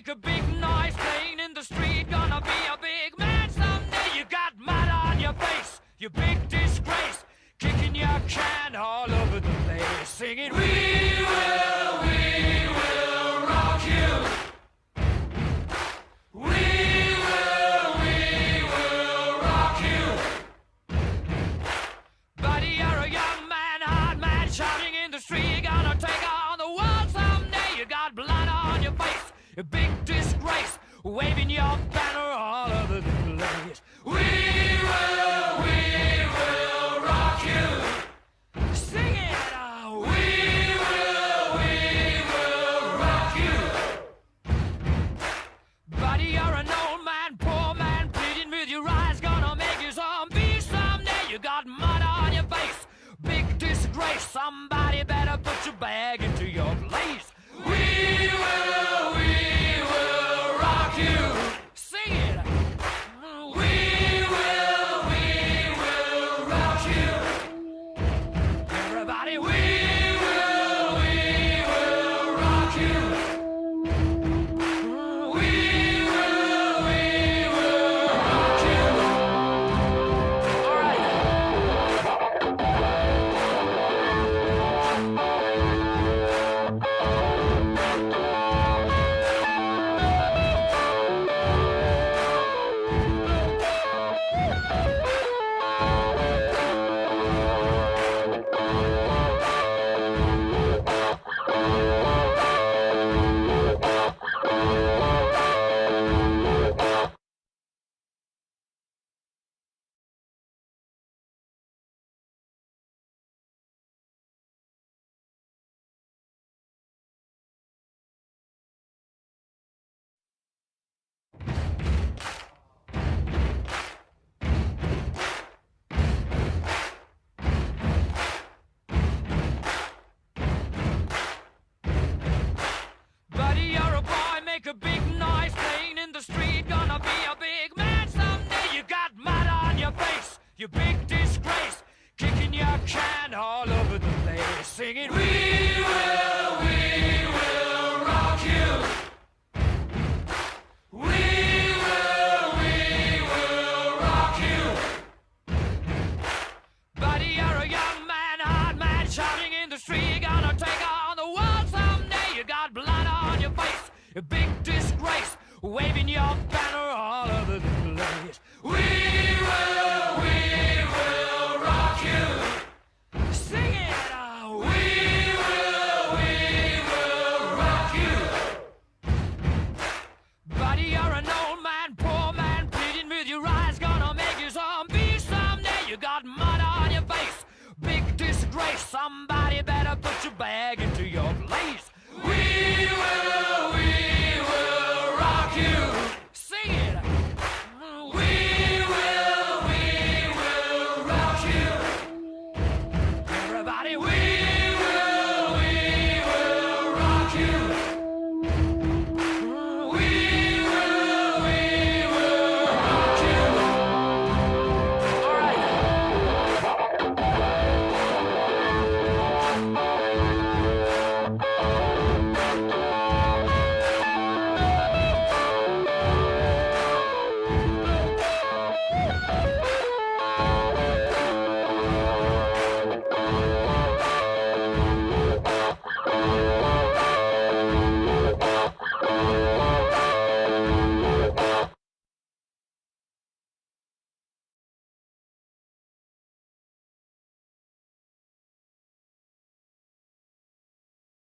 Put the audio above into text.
make a big noise playing in the street. Gonna be a big man someday. You got mud on your face, you big disgrace. Kicking your can all over the place, singing, we will rock you. We will rock you. Buddy, you're a young man, hard man, shouting in the street. You're gonna take on the world someday. You got blood on your face, a big disgrace, waving your banner all over the place. We will rock you. Sing it, we will rock you. Buddy, you're an old man, poor man, pleading with your eyes, gonna make you zombie someday. You got mud on your face, big disgrace. Somebody better put your bag into your place. We will rock you. Sing it. We will rock you. Everybody, we will rock you. We will rock you. All right. Buddy, you're a boy, make a big noise playing in the street. Gonna be a big man someday. You got mud on your face, you big disgrace. Kicking your can all over the place, singing, we will rock you. We will rock you. Buddy, you're a young man, hard man, shouting in the street. You're gonna take on the world someday. You got blood on your face, a big disgrace, waving your banner all over the place. We will rock you. Sing it. We will rock you. Buddy, you're an old man, poor man, pleading with your eyes, gonna make you zombie someday. You got mud on your face, big disgrace. Somebody better put your bag into your place. We will